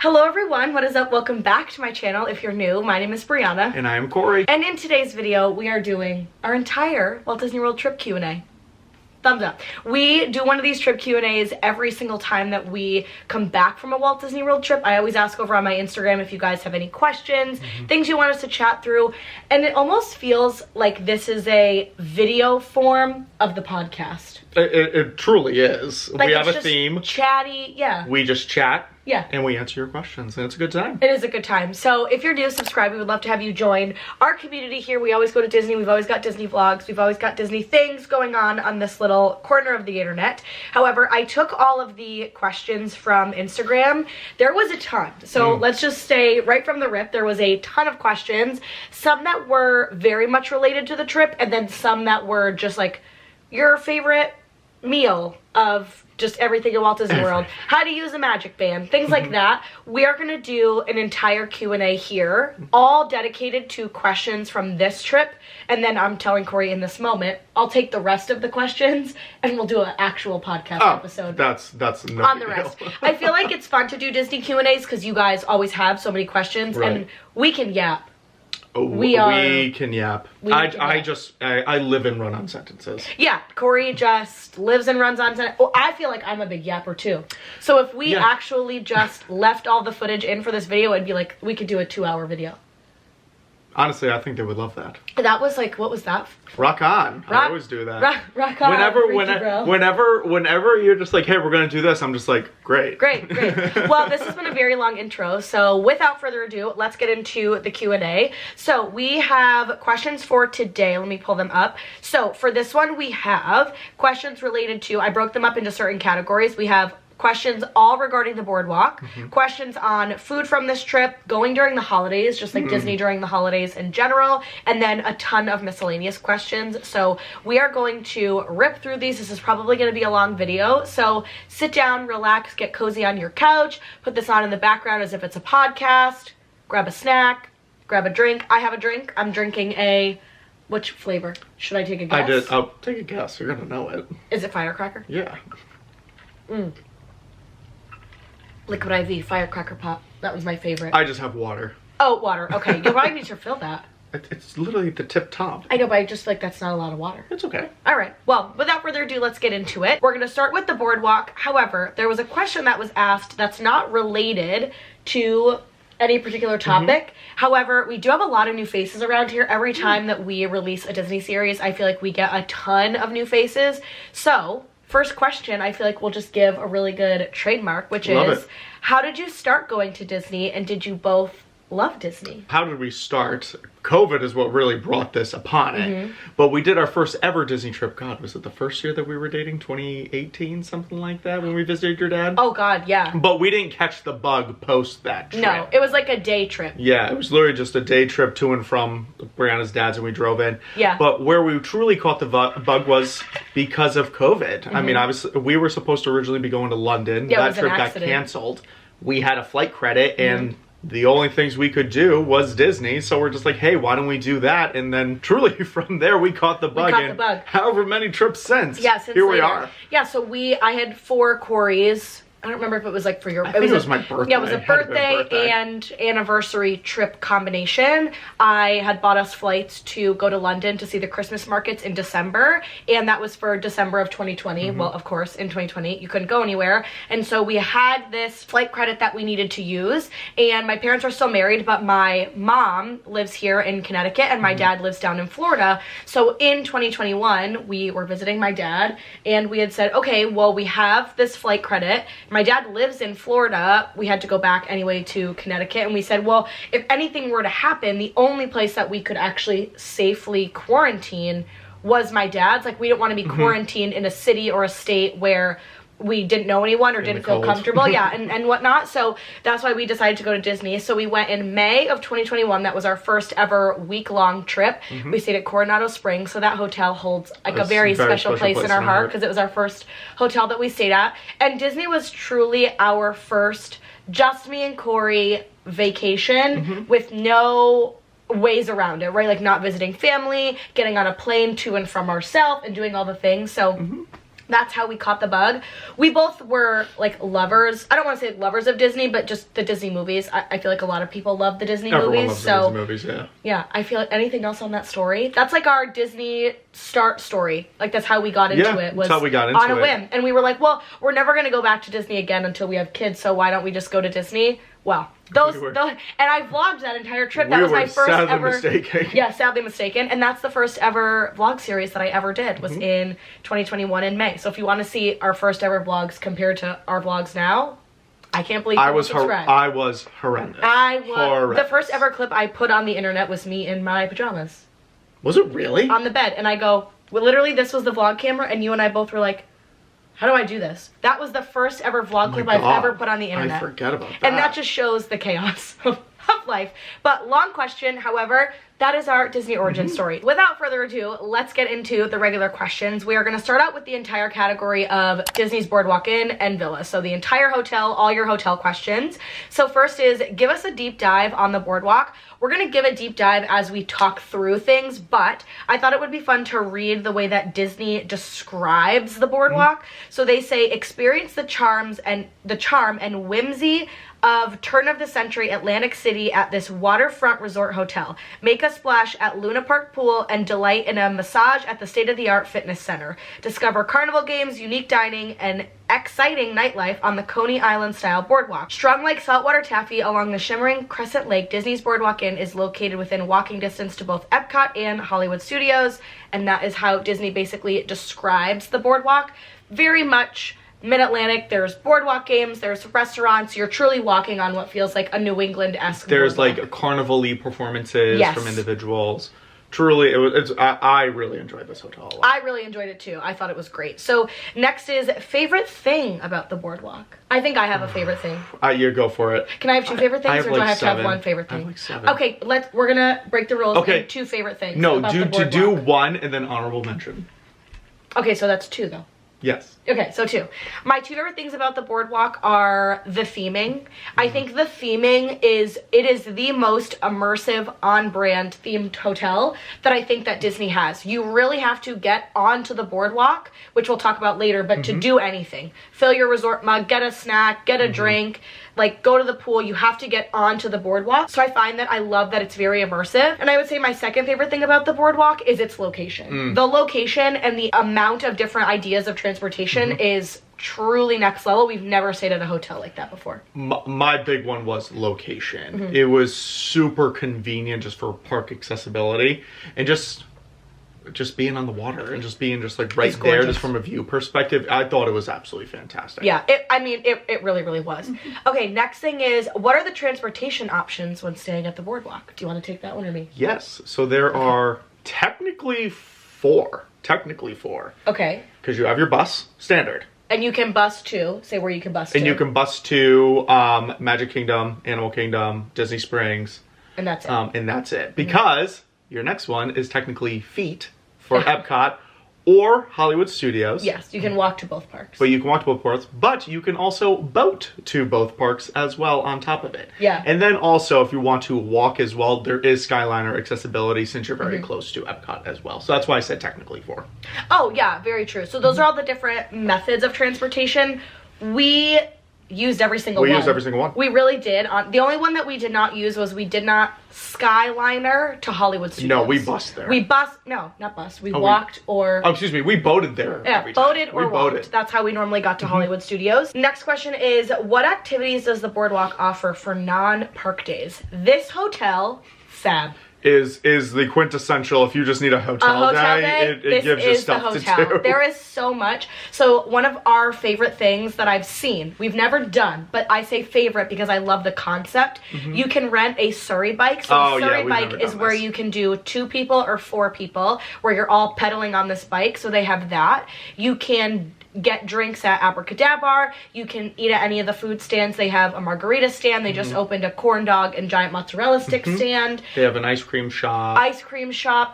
Hello everyone, what is up? Welcome back to my channel. If you're new, my name is Brianna. And I am Corey. And in today's video, we are doing our entire Walt Disney World trip Q&A. Thumbs up. We do one of these trip Q&As every single time that we come back from a Walt Disney World trip. I always ask over on my Instagram if you guys have any questions, things you want us to chat through. And it almost feels like this is a video form of the podcast. It truly is. Like, we have it's a just theme. Chatty, yeah. We just chat. Yeah. And we answer your questions, and it's a good time. It is a good time. So if you're new, subscribe. We would love to have you join our community here. We always go to Disney. We've always got Disney vlogs. We've always got Disney things going on this little corner of the internet. However, I took all of the questions from Instagram. There was a ton. So let's just say right from the rip, there was a ton of questions. Some that were very much related to the trip, and then some that were just like your favorite meal of just everything in Walt Disney World, how to use a magic band, things like that. We are going to do an entire Q&A here, all dedicated to questions from this trip, and then I'm telling Corey in this moment, I'll take the rest of the questions and we'll do an actual podcast episode. That's no on the deal. rest. I feel like it's fun to do Disney Q&As because you guys always have so many questions, and we can yap. We can yap. I live and run on sentences. Yeah, Corey just lives and runs on sentences. Well, I feel like I'm a big yapper too. So if we actually just left all the footage in for this video, it'd be like, we could do a 2-hour video. Honestly, I think they would love that. That was like, what was that? Rock on. I always do that. Rock on. Whenever you're just like, hey, we're gonna do this, I'm just like, great. Great. Well, this has been a very long intro, so without further ado, let's get into the Q&A. So we have questions for today. Let me pull them up. So for this one, we have questions related to, I broke them up into certain categories. We have questions all regarding the boardwalk, questions on food from this trip, going during the holidays, just like Disney during the holidays in general, and then a ton of miscellaneous questions. So we are going to rip through these. This is probably going to be a long video, so sit down, relax, get cozy on your couch, put this on in the background as if it's a podcast, grab a snack, grab a drink. I have a drink. I'm drinking a, which flavor? Should I take a guess? I'll take a guess. You're gonna know it. Is it firecracker? Yeah. Liquid IV, firecracker pop. That was my favorite. I just have water. Oh, water. Okay. You'll probably need to fill that. It's literally the tip top. I know, but I just feel like that's not a lot of water. It's okay. All right. Well, without further ado, let's get into it. We're going to start with the boardwalk. However, there was a question that was asked that's not related to any particular topic. However, we do have a lot of new faces around here. Every time that we release a Disney series, I feel like we get a ton of new faces. So first question, I feel like we'll just give a really good trademark, which is, how did you start going to Disney, and did you both love Disney? How did we start? COVID is what really brought this upon it. But we did our first ever Disney trip. God, was it the first year that we were dating? 2018, something like that, when we visited your dad? Oh God, yeah. But we didn't catch the bug post that trip. No, it was like a day trip. Yeah, it was literally just a day trip to and from Brianna's dad's, and we drove in. Yeah. But where we truly caught the bug was because of COVID. I mean, obviously, we were supposed to originally be going to London. Yeah, that trip got canceled. We had a flight credit, and the only things we could do was Disney, so we're just like, hey, why don't we do that? And then truly from there we caught the bug. However many trips since. Yeah, since here later. We are. Yeah, so I had 4 Corys. I don't remember if it was like for your... I think it was my birthday. Yeah, it was a birthday and anniversary trip combination. I had bought us flights to go to London to see the Christmas markets in December, and that was for December of 2020. Well, of course, in 2020, you couldn't go anywhere. And so we had this flight credit that we needed to use, and my parents are still married, but my mom lives here in Connecticut, and my dad lives down in Florida. So in 2021, we were visiting my dad, and we had said, okay, well, we have this flight credit. My dad lives in Florida. We had to go back anyway to Connecticut, and we said, well, if anything were to happen, the only place that we could actually safely quarantine was my dad's. Like, we didn't want to be quarantined in a city or a state where we didn't know anyone or didn't feel comfortable. Yeah, and whatnot. So that's why we decided to go to Disney. So we went in May of 2021. That was our first ever week-long trip. We stayed at Coronado Springs, so that hotel holds like a very special place in our heart because it was our first hotel that we stayed at. And Disney was truly our first just me and Corey vacation with no ways around it, right? Like not visiting family, getting on a plane to and from ourselves and doing all the things. So That's how we caught the bug. We both were like lovers. I don't want to say lovers of Disney, but just the Disney movies. I feel like a lot of people love the Disney Everyone movies. Loves the Disney movies, yeah. Yeah, I feel like anything else on that story? That's like our Disney start story. Like that's how we got into it. Was that's how we got into on a whim. And we were like, well, we're never going to go back to Disney again until we have kids, so why don't we just go to Disney? Well, those and I vlogged that entire trip. That was my first ever. Mistaken. Yeah, sadly mistaken. And that's the first ever vlog series that I ever did was in 2021 in May. So if you want to see our first ever vlogs compared to our vlogs now, I can't believe I was horrendous. The first ever clip I put on the internet was me in my pajamas. Was it really? On the bed, and I go, well, literally this was the vlog camera, and you and I both were like, how do I do this? That was the first ever vlog clip I've ever put on the internet. I forget about that. And that just shows the chaos of life. But long question, however, that is our Disney origin story. Without further ado, let's get into the regular questions. We are going to start out with the entire category of Disney's Boardwalk Inn and Villa. So the entire hotel, all your hotel questions. So first is, give us a deep dive on the boardwalk. We're going to give a deep dive as we talk through things, but I thought it would be fun to read the way that Disney describes the boardwalk. So they say, experience the charm and whimsy of turn-of-the-century Atlantic City at this waterfront resort hotel. Make a splash at Luna Park Pool and delight in a massage at the state-of-the-art fitness center. Discover carnival games, unique dining, and exciting nightlife on the Coney Island-style boardwalk. Strung like saltwater taffy along the shimmering Crescent Lake, Disney's Boardwalk Inn is located within walking distance to both Epcot and Hollywood Studios, and that is how Disney basically describes the boardwalk. Very much Mid-Atlantic. There's boardwalk games, there's restaurants. You're truly walking on what feels like a New England-esque There's boardwalk. like carnival-y performances from individuals. Truly, I really enjoyed this hotel a lot. I really enjoyed it too. I thought it was great. So next is favorite thing about the boardwalk. I think I have a favorite thing. You go for it. Can I have two favorite things, or do I have to have one favorite thing? I have like 7. Okay, we're gonna break the rules. Okay, and 2 favorite things. No, about the boardwalk. do 1 and then honorable mention. Okay, so that's 2 though. Yes. Okay, so 2. My 2 favorite things about the boardwalk are the theming. I think the theming is the most immersive, on-brand themed hotel that I think that Disney has. You really have to get onto the boardwalk, which we'll talk about later, but to do anything. Fill your resort mug, get a snack, get a drink, like go to the pool, you have to get onto the boardwalk. So I find that I love that it's very immersive. And I would say my second favorite thing about the boardwalk is its location. The location and the amount of different ideas of transportation is truly next level. We've never stayed at a hotel like that before. My big one was location. It was super convenient just for park accessibility and just being on the water and just being just like right there, just from a view perspective. I thought it was absolutely fantastic. Yeah, it really, really was. Okay, next thing is, what are the transportation options when staying at the boardwalk? Do you want to take that one or me? Yes, so there are technically 4. Okay. Because you have your bus, standard. And you can bus to, say where you can bus to. And you can bus to Magic Kingdom, Animal Kingdom, Disney Springs. And that's it. And that's it. Because your next one is technically feet for Epcot or Hollywood Studios. Yes, you can walk to both parks. But you can walk to both parks, but you can also boat to both parks as well on top of it. Yeah. And then also, if you want to walk as well, there is Skyliner accessibility since you're very close to Epcot as well. So that's why I said technically 4. Oh, yeah, very true. So those are all the different methods of transportation. We used every single one. We used every single one. We really did. The only one that we did not use was we did not Skyliner to Hollywood Studios. No, we bused there. We walked or... Oh, excuse me. We boated there. Yeah, boated or walked. That's how we normally got to Hollywood Studios. Next question is, what activities does the boardwalk offer for non-park days? This hotel, fab. Is the quintessential, if you just need a hotel day, it gives you stuff to do. There is so much. So one of our favorite things that I've seen, we've never done, but I say favorite because I love the concept. You can rent a Surrey bike. So a Surrey bike is where you can do 2 people or 4 people, where you're all pedaling on this bike. So they have that. You can get drinks at Abracadabra. You can eat at any of the food stands. They have a margarita stand. They just opened a corn dog and giant mozzarella stick stand. They have an ice cream shop.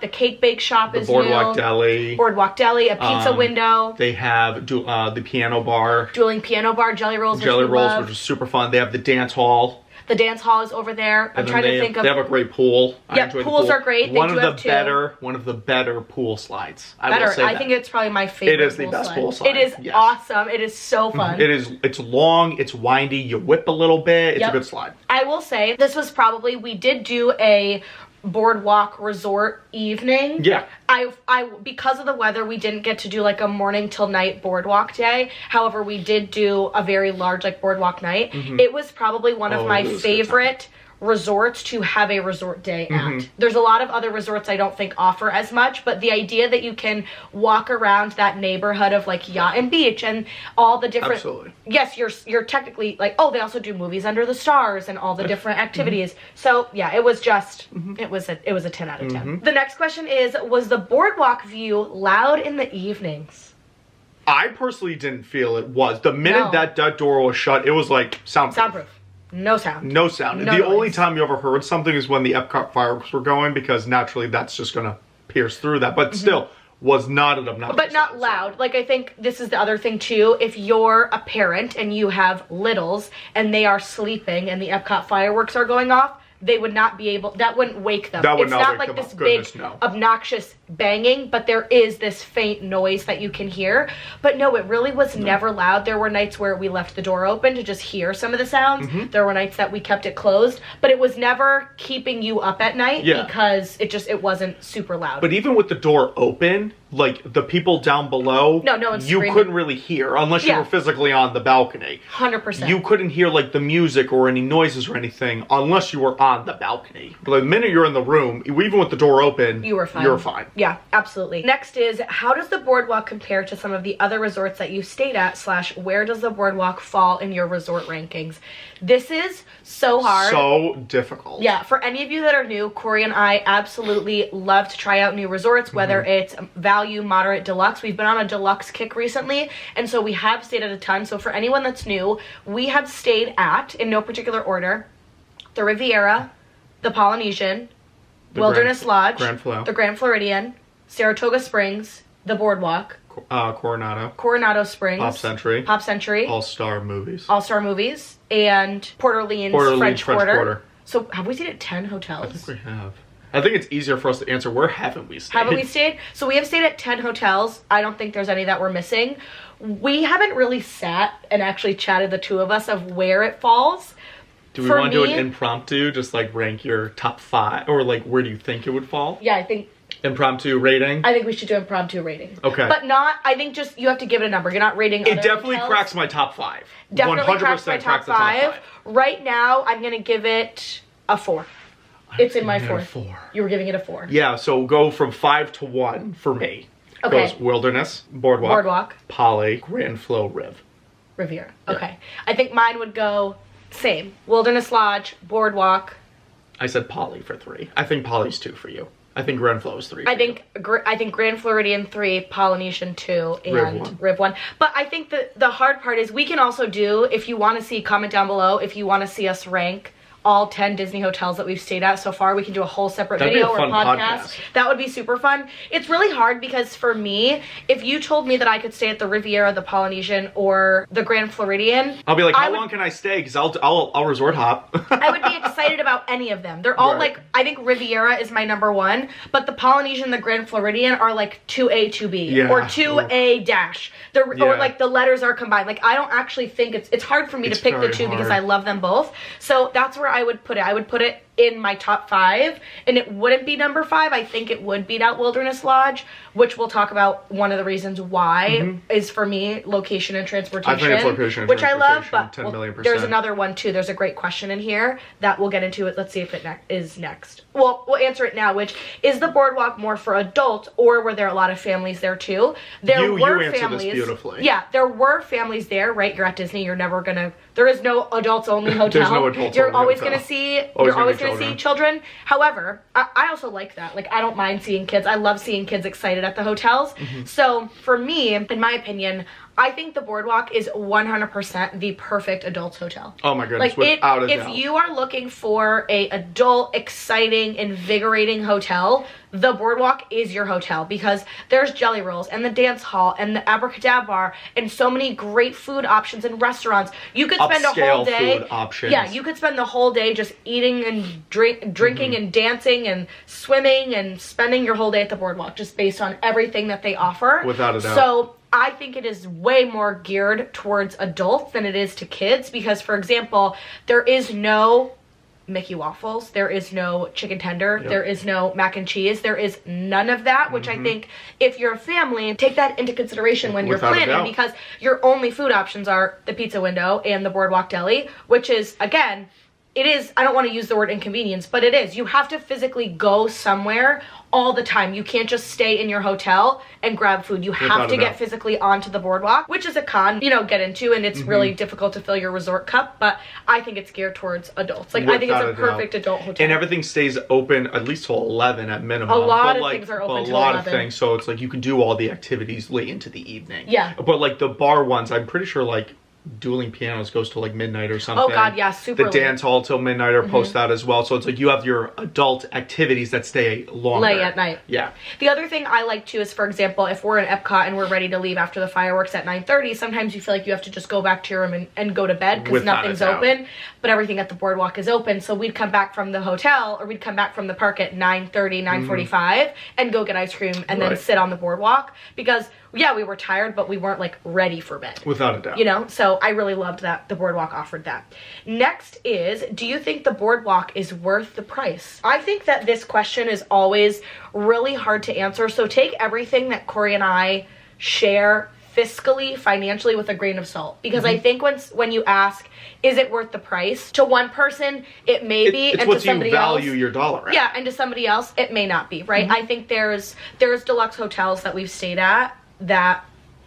The cake bake shop is new. Boardwalk Deli. Boardwalk Deli, a pizza window. They have the piano bar. Dueling piano bar, jelly rolls, which is super fun. They have the dance hall. The dance hall is over there. I'm trying to think of... They have a great pool. Yeah, pools are great. One of the better pool slides. I think it's probably my favorite. It is the best pool slide. It is awesome. It is so fun. It's long, it's windy, you whip a little bit. It's a good slide. I will say, this was probably, we did do a Boardwalk Resort evening. Yeah. Because of the weather, we didn't get to do like a morning till night boardwalk day. However, we did do a very large like boardwalk night. It was probably one of my favorite resorts to have a resort day at. There's a lot of other resorts I don't think offer as much, but the idea that you can walk around that neighborhood of like yacht and beach and all the different... Absolutely. Yes, you're technically like, oh, they also do movies under the stars and all the different activities. So yeah, it was just, it was a 10 out of 10. The next question is, was the boardwalk view loud in the evenings? I personally didn't feel it was. The minute that door was shut, it was like soundproof. No sound. No sound. The only time you ever heard something is when the Epcot fireworks were going, because naturally that's just going to pierce through that. But still, was not an obnoxious. But not loud. Like, I think this is the other thing too. If you're a parent and you have littles and they are sleeping and the Epcot fireworks are going off, they would not be able, that wouldn't wake them. It's not like this big obnoxious banging, but there is this faint noise that you can hear. But no, it really was never loud. There were nights where we left the door open to just hear some of the sounds. There were nights that we kept it closed, but it was never keeping you up at night because it wasn't super loud. But even with the door open, like the people down below, no one's you screaming. Couldn't really hear unless you were physically on the balcony. 100%. You couldn't hear like the music or any noises or anything unless you were on the balcony. But the minute you're in the room, even with the door open, you were fine. Yeah, absolutely. Next is, how does the boardwalk compare to some of the other resorts that you stayed at / where does the boardwalk fall in your resort rankings? This is so hard. So difficult. Yeah, for any of you that are new, Corey and I absolutely love to try out new resorts, whether it's value, moderate, deluxe. We've been on a deluxe kick recently, and so we have stayed at a ton. So for anyone that's new, we have stayed at, in no particular order, the Riviera, the Polynesian, Wilderness Lodge, the Grand Floridian, Saratoga Springs, the Boardwalk, Coronado Springs, Pop Century, All-Star Movies, and Port Orleans French Quarter. So have we stayed at 10 hotels? I think we have. I think it's easier for us to answer, where haven't we stayed? Haven't we stayed? So we have stayed at 10 hotels. I don't think there's any that we're missing. We haven't really sat and actually chatted, the two of us, of where it falls. Do we want to do an impromptu, just like rank your top 5, or like where do you think it would fall? Yeah, I think... Impromptu rating? I think we should do impromptu rating. Okay. But not, I think just, you have to give it a number. You're not rating other It definitely hotels. cracks my top 5. Definitely 100% cracks my top 5. Right now, I'm going to give it a 4. It's in my 4. You were giving it a 4. Yeah, so go from 5 to 1 for me. Okay. Goes Wilderness, Boardwalk, Poly, Grand Flow, Riviera. Okay. I think mine would go same. Wilderness Lodge, Boardwalk. I said Poly for 3. I think Poly's 2 for you. I think Grand Flow is 3 for I think Grand Floridian 3, Polynesian 2, and Riv 1. But I think the hard part is we can also do, if you want to see, comment down below, if you want to see us rank all 10 Disney hotels that we've stayed at so far. We can do a whole separate video or podcast. That would be super fun. It's really hard because for me, if you told me that I could stay at the Riviera, the Polynesian, or the Grand Floridian, I'll be like, how long can I stay? Because I'll resort hop. I would be excited about any of them. They're all like, I think Riviera is my number 1, but the Polynesian and the Grand Floridian are like 2A, 2B, or 2A dash. Or like the letters are combined. Like, I don't actually think it's hard for me to pick the two because I love them both. So that's where I would put it. I would put it in my top 5, and it wouldn't be number 5. I think it would beat out Wilderness Lodge, which we'll talk about. One of the reasons why is, for me, location and transportation. I think it's location and which I love, but 10,000,000%. There's another one too. There's a great question in here that we'll get into. Let's see if it is next. Well, we'll answer it now, which is the Boardwalk more for adults, or were there a lot of families there too? There were families. This beautifully. Yeah, there were families there, right? You're at Disney, you're never gonna, there is no adults only hotel. There's no adults you're only always hotel. Gonna see you're always gonna see children. However, I also like that. Like, I don't mind seeing kids. I love seeing kids excited at the hotels. So for me, in my opinion, I think the Boardwalk is 100% the perfect adults hotel. Oh my goodness, without a doubt. If you are looking for a adult, exciting, invigorating hotel, the Boardwalk is your hotel, because there's Jelly Rolls and the dance hall and the Abracadabra bar and so many great food options and restaurants. You could spend a whole day. Food options. Yeah, you could spend the whole day just eating and drinking and dancing and swimming and spending your whole day at the Boardwalk, just based on everything that they offer. Without a doubt. So I think it is way more geared towards adults than it is to kids, because, for example, there is no Mickey waffles, there is no chicken tender, there is no mac and cheese, there is none of that, which I think if you're a family, take that into consideration when you're planning, because your only food options are the pizza window and the Boardwalk Deli, which is, again, it is, I don't want to use the word inconvenience, but it is. You have to physically go somewhere all the time. You can't just stay in your hotel and grab food. You have to get physically onto the Boardwalk, which is a con, get into, and it's really difficult to fill your resort cup, but I think it's geared towards adults. Like, I think it's a perfect adult hotel. And everything stays open at least till 11 at minimum. A lot of things are open till 11. A lot of things, so it's like you can do all the activities late into the evening. Yeah. But like the bar ones, I'm pretty sure like dueling pianos goes to like midnight or something. Oh god, yeah, super The dance hall till midnight or post that as well. So it's like you have your adult activities that stay longer. Late at night. Yeah. The other thing I like too is, for example, if we're in Epcot and we're ready to leave after the fireworks at 9:30, sometimes you feel like you have to just go back to your room and go to bed because nothing's open, but everything at the Boardwalk is open. So we'd come back from the hotel, or we'd come back from the park at 9:30, 9:45 and go get ice cream and then sit on the Boardwalk, because yeah, we were tired, but we weren't like ready for bed. Without a doubt. So I really loved that the Boardwalk offered that. Next is, do you think the Boardwalk is worth the price? I think that this question is always really hard to answer. So take everything that Corey and I share fiscally, financially, with a grain of salt. Because I think when you ask, is it worth the price? To one person, it may be. It's and what to somebody you value else, your dollar at. Yeah, and to somebody else, it may not be, right? I think there's deluxe hotels that we've stayed at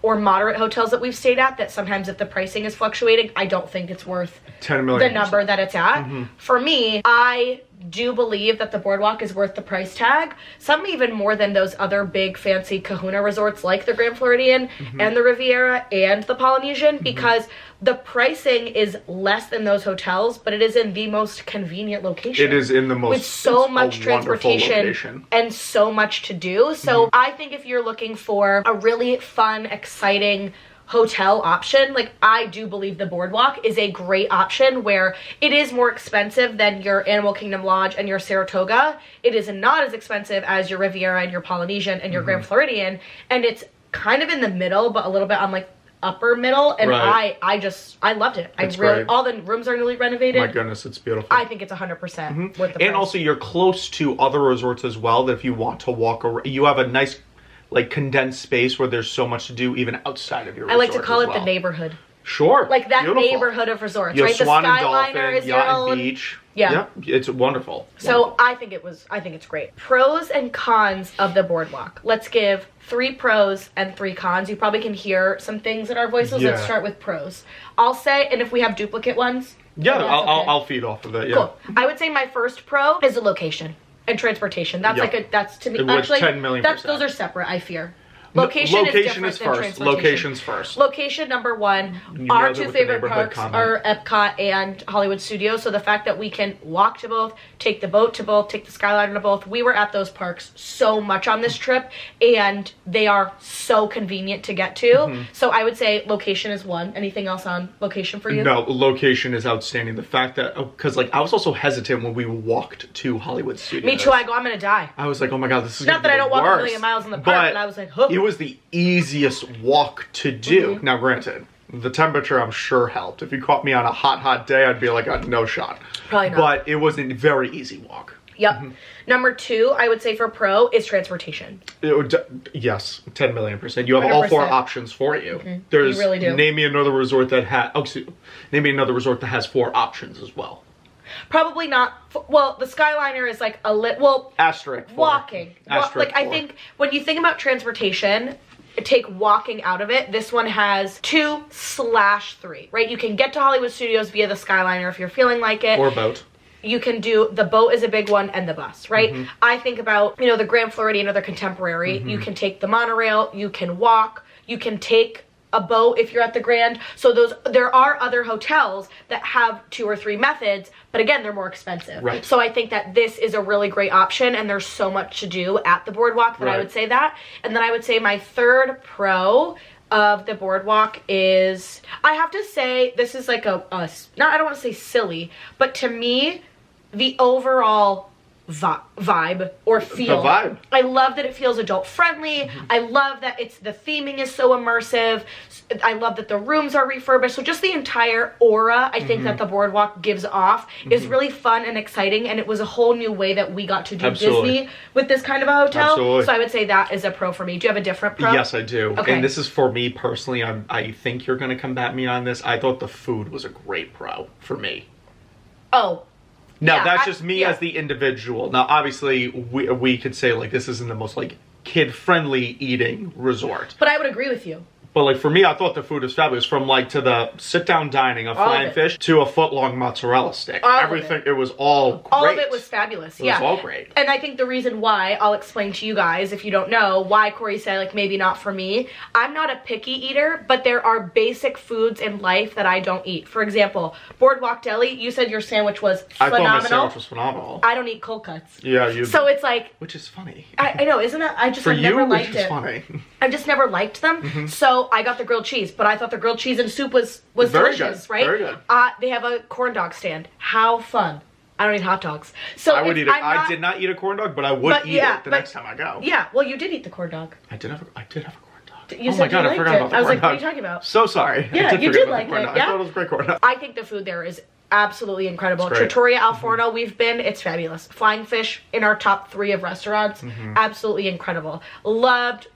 or moderate hotels that we've stayed at that sometimes, if the pricing is fluctuating, I don't think it's worth 10 million the number that it's at. For me, I do believe that the Boardwalk is worth the price tag, some even more than those other big fancy kahuna resorts like the Grand Floridian and the Riviera and the Polynesian, because the pricing is less than those hotels, but it is in the most convenient location. It is in the most, with so much transportation and so much to do. So I think if you're looking for a really fun, exciting hotel option, like, I do believe the Boardwalk is a great option, where it is more expensive than your Animal Kingdom Lodge and your Saratoga. It is not as expensive as your Riviera and your Polynesian and your Grand Floridian, and it's kind of in the middle, but a little bit on like upper middle, and I loved it. It's great. All the rooms are newly renovated. My goodness, it's beautiful. I think it's 100% worth the price. And also, you're close to other resorts as well, that if you want to walk around, you have a nice like condensed space where there's so much to do even outside of your resort. I like to call it the neighborhood. Sure. Like that neighborhood of resorts, you right? Swan the Skyliner Dolphin, is your own. and Beach. Yeah. It's wonderful. So I think it's great. Pros and cons of the Boardwalk. Let's give 3 pros and 3 cons. You probably can hear some things in our voices. Let's start with pros. I'll say, and if we have duplicate ones. Yeah, I'll feed off of it. Yeah. Cool. I would say my first pro is the location and transportation. That's that's to me, actually, 10 million %. Those are separate, I fear. Location is different than transportation. Location's first. Location number one. Our 2 favorite parks are Epcot and Hollywood Studios. So the fact that we can walk to both, take the boat to both, take the Skyliner to both. We were at those parks so much on this trip, and they are so convenient to get to. So I would say location is 1. Anything else on location for you? No, location is outstanding. The fact that, because like I was also hesitant when we walked to Hollywood Studios. Me too. I go, I'm gonna die. I was like, oh my god, this is not that I don't walk a million miles in the park, but I was like, huh. It was the easiest walk to do. Now, granted, the temperature I'm sure helped. If you caught me on a hot day, I'd be like, no shot. Probably not. But it was a very easy walk. Yep. Number 2, I would say for pro, is transportation. Yes, 10 million %. You have 100%. All 4 options for you. There's, you really do. Name me another resort that name me another resort that has 4 options as well. Probably not. Well, the Skyliner is like asterisk 4. Walking. Asterisk 4. I think when you think about transportation, take walking out of it, this one has 2/3, right? You can get to Hollywood Studios via the Skyliner if you're feeling like it. Or boat. You can do, the boat is a big one, and the bus, right? I think about, the Grand Floridian or the Contemporary. You can take the monorail, you can walk, you can take a boat if you're at the Grand. So there are other hotels that have 2 or 3 methods, but again, they're more expensive. Right. So I think that this is a really great option, and there's so much to do at the Boardwalk that I would say that. And then I would say my third pro of the Boardwalk is, I have to say, this is like I don't want to say silly, but to me, the overall vibe or feel. The vibe. I love that it feels adult friendly. I love that the theming is so immersive. I love that the rooms are refurbished. So just the entire aura I think that the Boardwalk gives off is really fun and exciting, and it was a whole new way that we got to do Disney with this kind of a hotel. Absolutely. So I would say that is a pro for me. Do you have a different pro? Yes, I do. Okay. And this is for me personally. I think you're going to combat me on this. I thought the food was a great pro for me. Oh, now, yeah, that's just me as the individual. Now, obviously, we could say, like, this isn't the most, like, kid-friendly eating resort. but I would agree with you. But, like, for me, I thought the food was fabulous. From, like, to the sit-down dining of flying fish to a foot-long mozzarella stick. Everything, it was all great. All of it was fabulous, It was all great. And I think the reason why, I'll explain to you guys, if you don't know, why Corey said, like, maybe not for me. I'm not a picky eater, but there are basic foods in life that I don't eat. For example, Boardwalk Deli, you said your sandwich was phenomenal. I thought my sandwich was phenomenal. I don't eat cold cuts. Yeah, you... So it's like... Which is funny. I know, isn't it? I've never liked it. Which is funny. I've just never liked them. So I got the grilled cheese, but I thought the grilled cheese and soup was Very delicious, good. right? Very good. They have a corn dog stand. How fun. I don't eat hot dogs. So I would eat it. I did not eat a corn dog, but I would eat it the next time I go. Yeah, well, you did eat the corn dog. I did have a corn dog. You oh said my god, you I forgot liked about it. the I was corn like, dog. what are you talking about? So sorry. Yeah, you did like it. I thought it was a great corn dog. I think the food there is absolutely incredible. It's great. Trattoria Al Forno, we've been, it's fabulous. Flying Fish in our top 3 of restaurants, absolutely incredible. Loved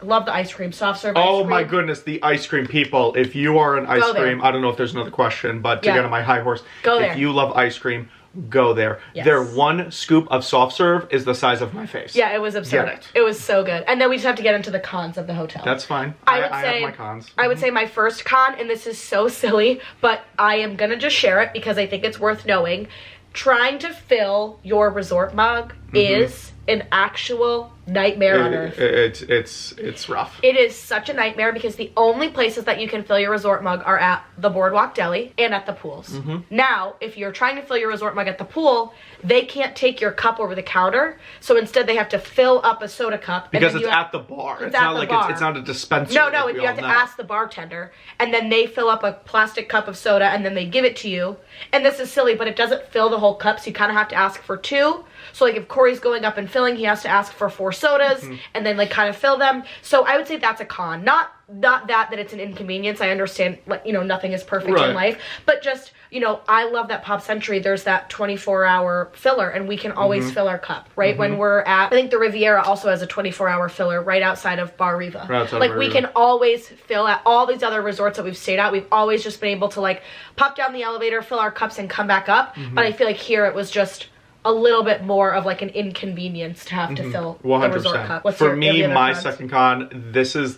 the ice cream, soft serve ice cream. Oh my goodness, the ice cream people. If you are an ice cream, I don't know if there's another question, but to get on my high horse, if you love ice cream, go there. Yes. Their one scoop of soft serve is the size of my face. Yeah, it was absurd. Get it. It was so good. And then we just have to get into the cons of the hotel. That's fine. I have my cons. I would say my first con, and this is so silly, but I am going to just share it because I think it's worth knowing. Trying to fill your resort mug is an actual nightmare on earth. It's rough. It is such a nightmare because the only places that you can fill your resort mug are at the Boardwalk Deli and at the pools. Now, if you're trying to fill your resort mug at the pool, they can't take your cup over the counter, so instead they have to fill up a soda cup. Because it's at the bar. It's not like it's not a dispenser. No, you have to ask the bartender, and then they fill up a plastic cup of soda, and then they give it to you. And this is silly, but it doesn't fill the whole cup, so you kind of have to ask for 2. So, like, if Corey's going up and filling, he has to ask for 4 sodas, and then, like, kind of fill them. So I would say that's a con. Not that it's an inconvenience. I understand, like, you know, nothing is perfect in life. But just, you know, I love that Pop Century, there's that 24-hour filler, and we can always fill our cup, right? When we're at, I think the Riviera also has a 24-hour filler right outside of Bar Riva. Like, we can always fill at all these other resorts that we've stayed at. We've always just been able to, like, pop down the elevator, fill our cups, and come back up. But I feel like here it was just a little bit more of like an inconvenience to have to fill 100%. the resort cup. For me, my second con, this is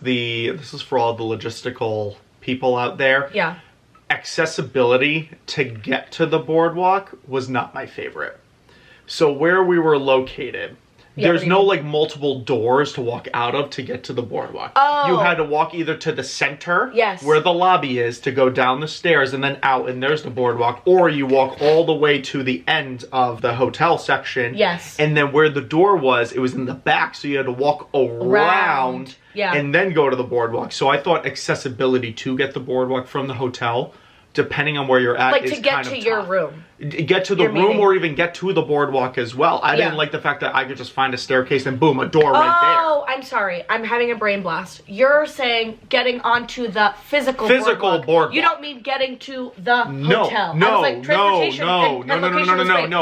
for all the logistical people out there. Yeah. Accessibility to get to the boardwalk was not my favorite. So where we were located, there's no like multiple doors to walk out of to get to the boardwalk. Oh. You had to walk either to the center, yes, where the lobby is, to go down the stairs and then out, and there's the boardwalk, or you walk all the way to the end of the hotel section. Yes. And then where the door was, it was in the back, so you had to walk around and then go to the boardwalk. So I thought accessibility to get the boardwalk from the hotel, depending on where you're at, like is to get kind to of your tough. room. Get to the room or even get to the boardwalk as well. I didn't like the fact that I could just find a staircase and boom, a door right there. Oh, I'm sorry. I'm having a brain blast. You're saying getting onto the physical boardwalk. You don't mean getting to the hotel. No,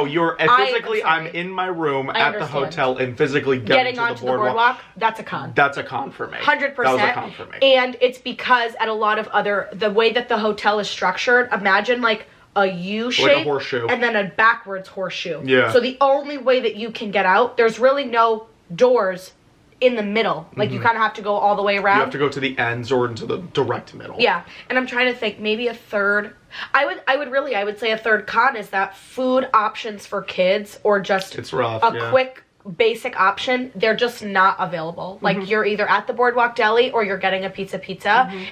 You're physically, I'm in my room at the hotel and physically getting to the boardwalk. That's a con. That's a con for me. 100%. That was a con for me. And it's because at a lot of the way that the hotel is structured, imagine like a U shape, like a horseshoe, and then a backwards horseshoe. Yeah. So the only way that you can get out, there's really no doors in the middle. Like you kind of have to go all the way around. You have to go to the ends or into the direct middle. Yeah. And I'm trying to think, maybe a third. I would say a third con is that food options for kids or just it's rough, quick basic option, they're just not available. Like, you're either at the Boardwalk Deli or you're getting a pizza.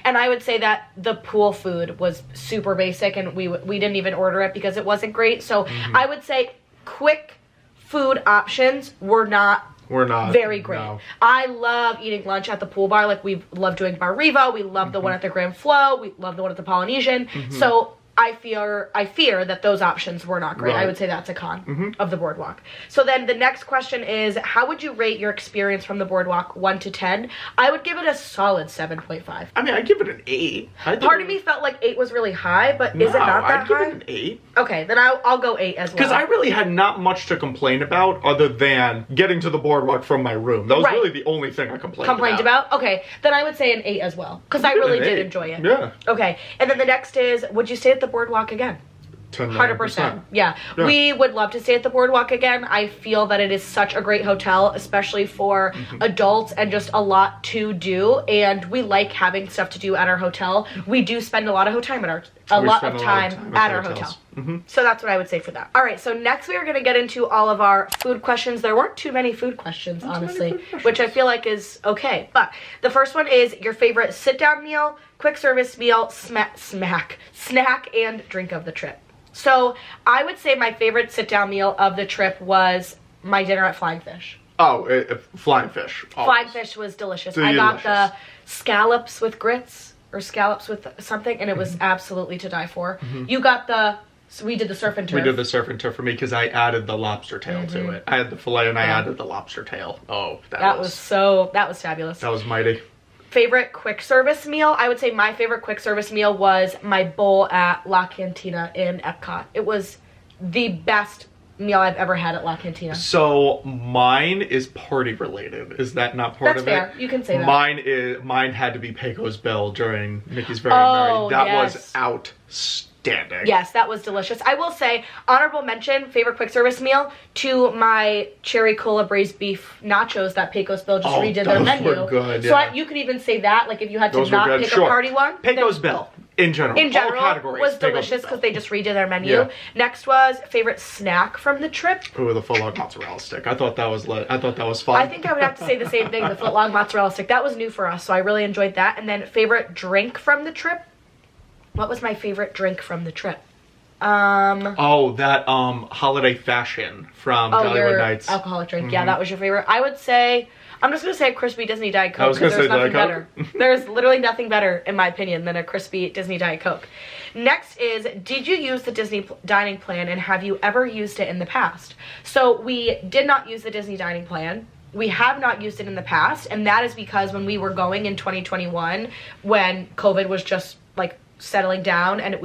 And I would say that the pool food was super basic, and we didn't even order it because it wasn't great. So I would say quick food options were not very great. No. I love eating lunch at the pool bar. Like, we love doing Bar Riva. We love the one at the Grand Flow. We love the one at the Polynesian. So I fear that those options were not great. Right. I would say that's a con of the Boardwalk. So then the next question is, how would you rate your experience from the Boardwalk 1 to 10? I would give it a solid 7.5. I mean, I'd give it an 8. Part of me felt like 8 was really high, but is it not that I'd high? give it an 8. Okay, then I'll go 8 as well. Because I really had not much to complain about other than getting to the Boardwalk from my room. That was really the only thing I complained about. Okay, then I would say an 8 as well. Because I really did enjoy it. Yeah. Okay, and then the next is, would you stay at the Boardwalk again? 100%. Yeah. We would love to stay at the Boardwalk again. I feel that it is such a great hotel, especially for adults, and just a lot to do. And we like having stuff to do at our hotel. We do spend a lot of time at our hotel. So that's what I would say for that. All right, so next we are going to get into all of our food questions. There weren't too many food questions, honestly, which I feel like is okay. But the first one is your favorite sit-down meal, quick service meal, snack, and drink of the trip. So I would say my favorite sit-down meal of the trip was my dinner at Flying Fish. Oh, Flying Fish. Always. Flying Fish was delicious. I got the scallops with grits or scallops with something, and it was absolutely to die for. You got so we did the surf and turf. We did the surf and turf for me because I added the lobster tail to it. I had the filet and I added the lobster tail. Oh, that was fabulous. That was mighty. Favorite quick service meal? I would say my favorite quick service meal was my bowl at La Cantina in Epcot. It was the best meal I've ever had at La Cantina. So mine is party related. Is that not part of it? That's fair. You can say that. Mine had to be Pecos Bill during Mickey's Very Merry. That was outstanding. Yes, that was delicious. I will say, honorable mention, favorite quick service meal, to my cherry cola braised beef nachos that Pecos Bill just redid their menu. Those were good, So you could even say that, like if you had to not pick a party one. Pecos Bill. In general, all categories, was delicious because they just redid their menu. Yeah. Next was favorite snack from the trip. Ooh, the footlong mozzarella stick. I thought that was fun. I think I would have to say the same thing. The footlong mozzarella stick. That was new for us, so I really enjoyed that. And then favorite drink from the trip. What was my favorite drink from the trip? That holiday fashion from Dollywood Nights. Alcoholic drink. Yeah, that was your favorite. I would say, I'm just going to say a crispy Disney Diet Coke because there's nothing better. There's literally nothing better, in my opinion, than a crispy Disney Diet Coke. Next is, did you use the Disney dining plan, and have you ever used it in the past? So we did not use the Disney dining plan. We have not used it in the past, and that is because when we were going in 2021, when COVID was just like settling down and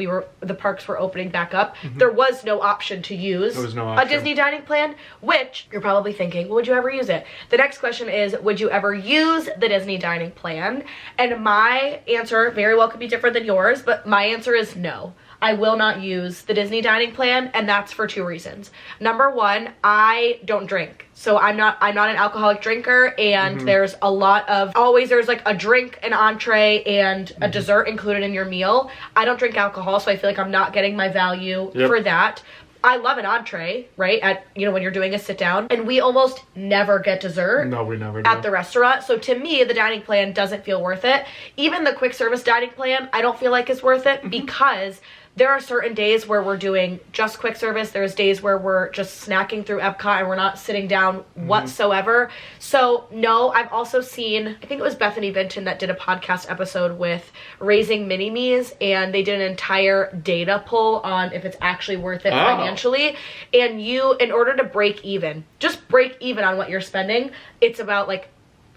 the parks were opening back up, there was no option to use a Disney dining plan, which you're probably thinking, well, would you ever use it? The next question is, would you ever use the Disney dining plan? And my answer very well could be different than yours, but my answer is no. I will not use the Disney dining plan, and that's for 2 reasons. Number 1, I don't drink. So I'm not an alcoholic drinker, and there's like a drink, an entree, and a dessert included in your meal. I don't drink alcohol, so I feel like I'm not getting my value for that. I love an entree, right? When you're doing a sit down, and we almost never get dessert. No, we never do. At the restaurant. So to me, the dining plan doesn't feel worth it. Even the quick service dining plan, I don't feel like is worth it because there are certain days where we're doing just quick service. There's days where we're just snacking through Epcot and we're not sitting down whatsoever. So no, I've also seen, I think it was Bethany Vinton that did a podcast episode with Raising Mini-Me's, and they did an entire data pull on if it's actually worth it financially. And in order to break even on what you're spending, it's about like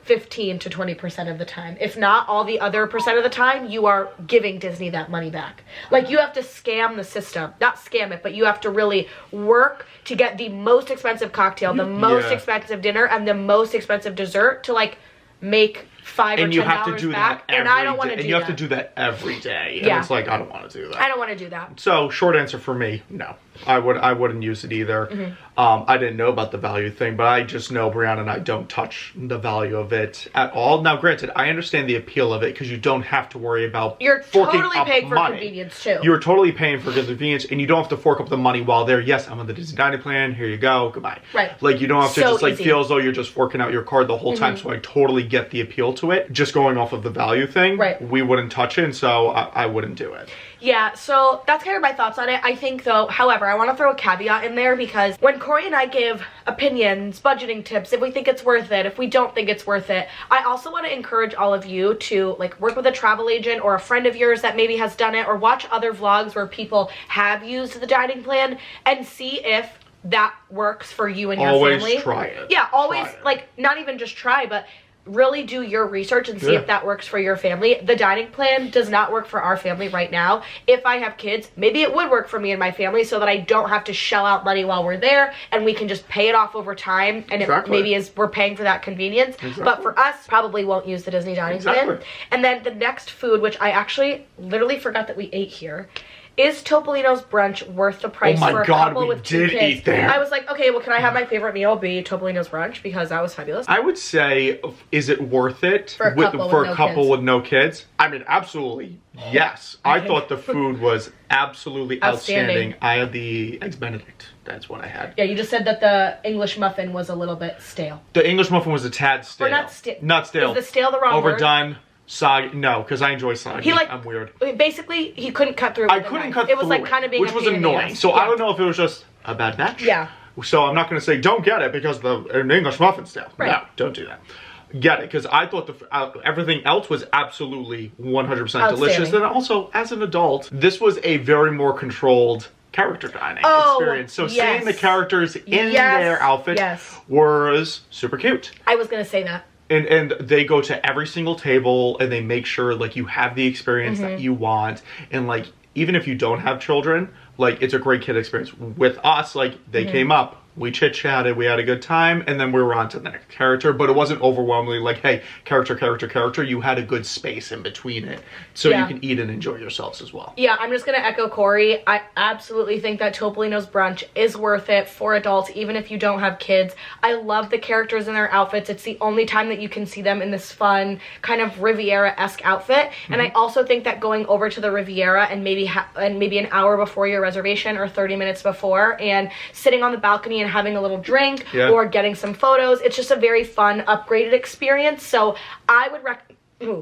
15 to 20% of the time. If not all the other percent of the time, you are giving Disney that money back. Like, you have to scam the system. Not scam it, but you have to really work to get the most expensive cocktail, the most expensive dinner, and the most expensive dessert to, like, make $5 or $10 and you have to do back, that every and I don't want to do that. And you have to do that every day. And Yeah. it's like, I don't want to do that. I don't want to do that. So, short answer for me, no. I wouldn't use it either. Mm-hmm. I didn't know about the value thing, but I just know Brianna and I don't touch the value of it at all. Now, granted, I understand the appeal of it because you don't have to worry about You're forking totally up paying for money. convenience too. You're totally paying for convenience, and you don't have to fork up the money while there. Yes, I'm on the Disney dining plan. Here you go. Goodbye. Right. Like, you don't have to So just like easy. feel as though you're just forking out your card the whole time. So I totally get the appeal to it. Just going off of the value thing, Right. we wouldn't touch it, and so I wouldn't do it. Yeah, so that's kind of my thoughts on it. I think, though, however, I want to throw a caveat in there because when Corey and I give opinions, budgeting tips, if we think it's worth it, if we don't think it's worth it, I also want to encourage all of you to, like, work with a travel agent or a friend of yours that maybe has done it, or watch other vlogs where people have used the dining plan and see if that works for you and your Always family. try it. Yeah, always, Try it. like, not even just try, but really do your research and see Yeah. if that works for your family. The dining plan does not work for our family right now. If I have kids, maybe it would work for me and my family so that I don't have to shell out money while we're there and we can just pay it off over time, and Exactly. it maybe is we're paying for that convenience. Exactly. But for us, probably won't use the Disney dining Exactly. plan. And then the next food, which I actually literally forgot that we ate here, is Topolino's brunch worth the price Oh my for a God, couple we with two did kids? eat there. I was like, okay, well, can I have my favorite meal be Topolino's brunch because that was fabulous. I would say, is it worth it For a couple with no kids. with no kids? I mean, absolutely, yes. I thought the food was absolutely outstanding. I had the Eggs Benedict. That's what I had. Yeah, you just said that the English muffin was a little bit stale. The English muffin was a tad stale. Or not stale. Not stale. Is the stale the wrong word? Overdone. Soggy. No, because I enjoy soggy. I'm weird. Basically, he couldn't cut through. I with a couldn't knife. cut It was through like kind of being which a was pain in the annoying. ass. So Yeah. I don't know if it was just a bad batch. Yeah. So I'm not going to say don't get it because an English muffin's stale. Right. No, don't do that. Get it, because I thought everything else was absolutely 100% delicious. And also, as an adult, this was a very more controlled character dining experience. So yes. seeing the characters in their outfits was super cute. I was going to say that. And they go to every single table and they make sure like you have the experience that you want. And like, even if you don't have children, like it's a great kid experience. With us, like they came up, we chit-chatted, we had a good time, and then we were on to the next character. But it wasn't overwhelmingly like, hey, character. You had a good space in between it. So you can eat and enjoy yourselves as well. Yeah, I'm just going to echo Corey. I absolutely think that Topolino's brunch is worth it for adults, even if you don't have kids. I love the characters in their outfits. It's the only time that you can see them in this fun, kind of Riviera-esque outfit. And I also think that going over to the Riviera and maybe an hour before your reservation or 30 minutes before and sitting on the balcony and having a little drink or getting some photos, it's just a very fun, upgraded experience. So I would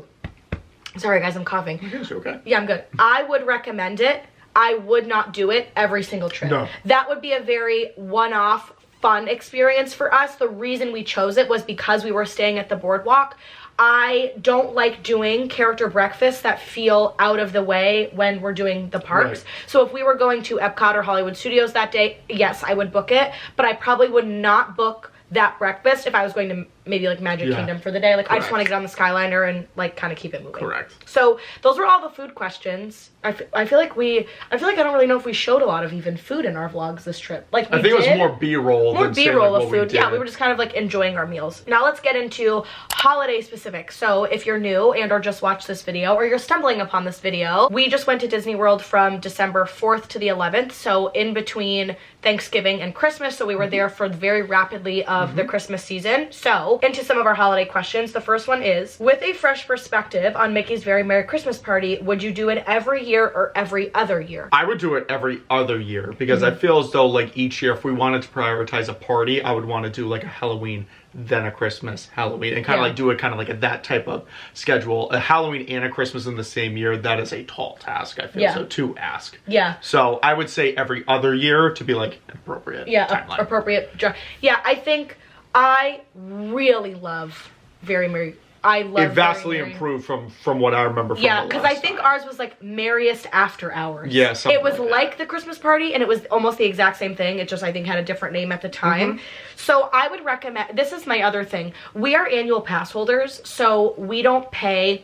sorry guys, I'm coughing. You okay? Yeah, I'm good. I would recommend it. I would not do it every single trip. No. That would be a very one-off fun experience for us. The reason we chose it was because we were staying at the Boardwalk. I don't like doing character breakfasts that feel out of the way when we're doing the parks. Right. So if we were going to Epcot or Hollywood Studios that day, yes, I would book it. But I probably would not book that breakfast if I was going to maybe like Magic Kingdom for the day. Like I just want to get on the Skyliner and like kind of keep it moving. Correct. So those were all the food questions. I feel like I don't really know if we showed a lot of even food in our vlogs this trip. Like we I think did. it was more B-roll. More than saying, B-roll like, of food. Yeah, we were just kind of like enjoying our meals. Now let's get into holiday specific. So if you're new and or just watched this video or you're stumbling upon this video, we just went to Disney World from December 4th to the 11th. So in between Thanksgiving and Christmas. So we were there for very rapidly of the Christmas season. So into some of our holiday questions. The first one is, with a fresh perspective on Mickey's Very Merry Christmas Party, would you do it every year or every other year? I would do it every other year because I feel as though like each year if we wanted to prioritize a party, I would want to do like a Halloween, then a Christmas, Halloween, and kind of like do it kind of like that type of schedule. A Halloween and a Christmas in the same year, that is a tall task, I feel, so to ask. Yeah. So I would say every other year to be like appropriate timeline. Appropriate. Yeah, I think I really love Very Merry. I love it vastly improved from what I remember from yeah, because I think ours was like merriest after hours. Yeah, it was like the Christmas party, and it was almost the exact same thing. It just I think had a different name at the time. So I would recommend. This is my other thing. We are annual pass holders, so we don't pay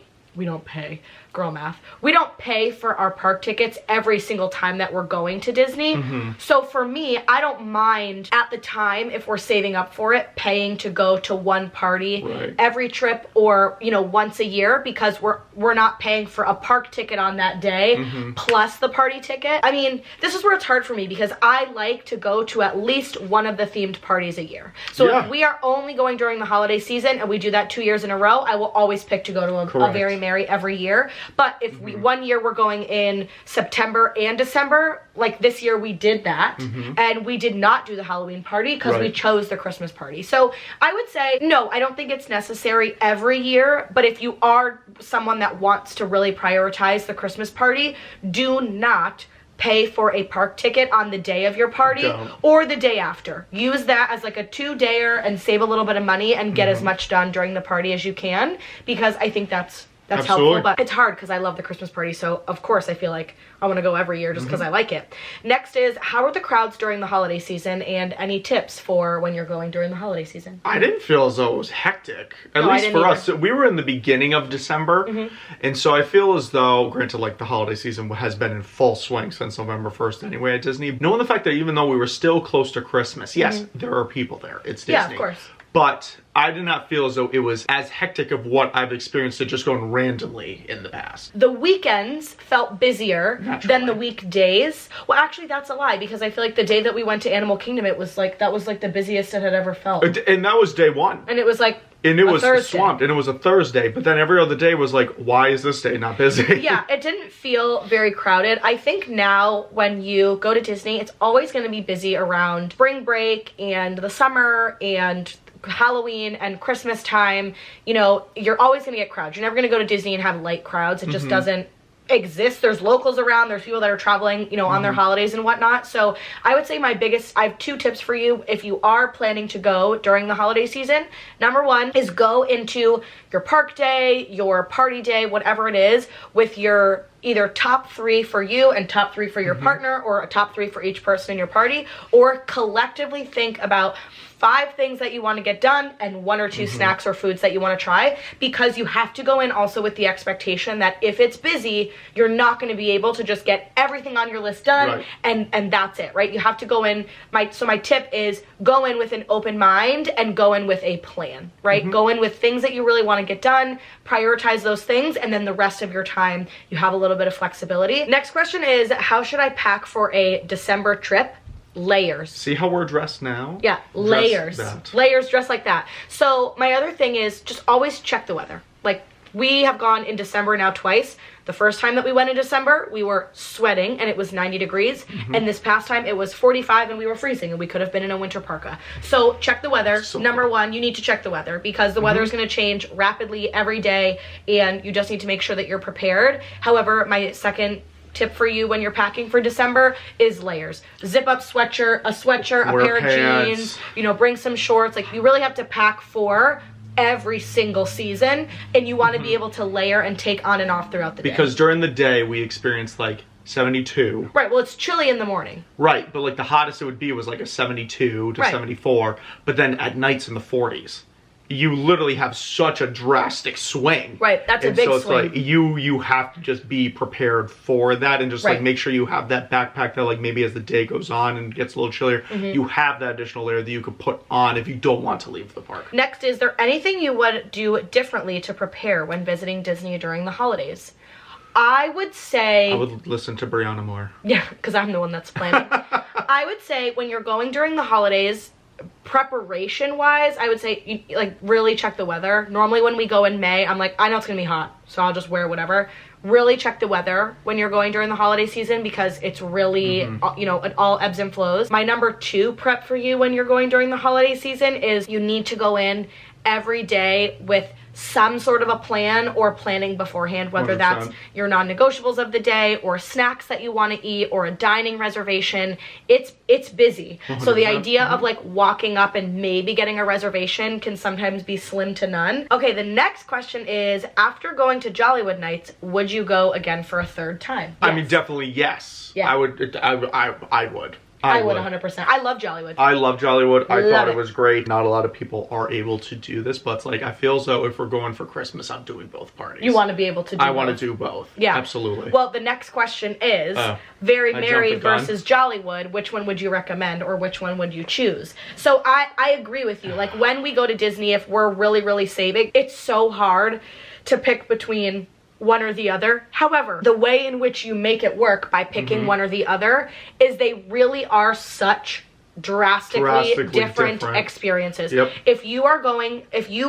girl math. We don't pay for our park tickets every single time that we're going to Disney. So for me, I don't mind at the time, if we're saving up for it, paying to go to one party every trip, or, you know, once a year, because we're not paying for a park ticket on that day plus the party ticket. I mean, this is where it's hard for me, because I like to go to at least one of the themed parties a year. So if we are only going during the holiday season, and we do that 2 years in a row, I will always pick to go to a Very Merry every year. But if we, one year we're going in September and December, like this year we did that, and we did not do the Halloween party because we chose the Christmas party. So I would say, no, I don't think it's necessary every year, but if you are someone that wants to really prioritize the Christmas party, do not pay for a park ticket on the day of your party or the day after. Use that as like a 2-dayer and save a little bit of money and get as much done during the party as you can, because I think that's helpful. But it's hard because I love the Christmas party, so of course I feel like I want to go every year just because I like it. Next is, how are the crowds during the holiday season, and any tips for when you're going during the holiday season? I didn't feel as though it was hectic. At least for us. We were in the beginning of December, and so I feel as though, granted, like the holiday season has been in full swing since November 1st anyway at Disney. Knowing the fact that even though we were still close to Christmas, yes, there are people there. It's Disney. Yeah, of course. But I did not feel as though it was as hectic of what I've experienced it just going randomly in the past. The weekends felt busier than the weekdays. Well, actually, that's a lie, because I feel like the day that we went to Animal Kingdom, that was like the busiest it had ever felt. And that was day one. And it was like and it was Thursday. Swamped, and it was a Thursday, but then every other day was like, why is this day not busy? Yeah, it didn't feel very crowded. I think now when you go to Disney, it's always going to be busy around spring break and the summer and Halloween and Christmas time. You know, you're always going to get crowds. You're never going to go to Disney and have light crowds. It just doesn't exist. There's locals around, there's people that are traveling, you know, on their holidays and whatnot. So I would say I have 2 tips for you if you are planning to go during the holiday season. Number 1 is go into your park day, your party day, whatever it is, with your either top 3 for you and top 3 for your partner, or a top 3 for each person in your party, or collectively think about 5 things that you want to get done and 1 or 2 snacks or foods that you want to try, because you have to go in also with the expectation that if it's busy, you're not going to be able to just get everything on your list done and that's it, right? You have to go in, my tip is go in with an open mind and go in with a plan, right? Go in with things that you really want to get done, prioritize those things, and then the rest of your time you have a little bit of flexibility. Next question is, how should I pack for a December trip? Layers. See how we're dressed now? Yeah, layers. Layers, dressed like that. So my other thing is just always check the weather. Like, we have gone in December now twice. The first time that we went in December, we were sweating and it was 90 degrees. And this past time it was 45 and we were freezing, and we could have been in a winter parka. So check the weather. Number 1, you need to check the weather, because the weather is going to change rapidly every day, and you just need to make sure that you're prepared. However, my second tip for you when you're packing for December is layers. Zip up sweatshirt, a pair of jeans, you know, bring some shorts. Like, you really have to pack for every single season, and you want to be able to layer and take on and off throughout the day. Because during the day we experienced like 72. Right, well, it's chilly in the morning. Right, but like the hottest it would be was like a 72 to 74, but then at nights in the 40s. You literally have such a drastic swing. Right, that's a big swing. So it's like you have to just be prepared for that, and just like make sure you have that backpack that, like, maybe as the day goes on and gets a little chillier, you have that additional layer that you could put on if you don't want to leave the park. Next, is there anything you would do differently to prepare when visiting Disney during the holidays? I would say... I would listen to Brianna more. Yeah, because I'm the one that's planning. I would say when you're going during the holidays, preparation wise, I would say, like, really check the weather. Normally when we go in May, I'm like, I know it's gonna be hot, so I'll just wear whatever. Really check the weather when you're going during the holiday season, because it's really, you know, it all ebbs and flows. My number 2 prep for you when you're going during the holiday season is you need to go in every day with some sort of a plan or planning beforehand, whether 100%. That's your non-negotiables of the day or snacks that you want to eat or a dining reservation. It's busy. 100%. So the idea of like walking up and maybe getting a reservation can sometimes be slim to none. Okay, the next question is, after going to Jollywood Nights, would you go again for a 3rd time? Yes. I mean, definitely yes. Yeah. I would. I would 100%. I love Jollywood. I love Jollywood. I thought it was great. Not a lot of people are able to do this, but it's like, I feel as though if we're going for Christmas, I'm doing both parties. You want to be able to do both. I want to do both. Yeah. Absolutely. Well, the next question is, Very Merry versus Jollywood, which one would you recommend, or which one would you choose? So I agree with you. Like, when we go to Disney, if we're really, really saving, it's so hard to pick between one or the other. However, the way in which you make it work by picking one or the other is they really are such drastically different experiences. Yep. If you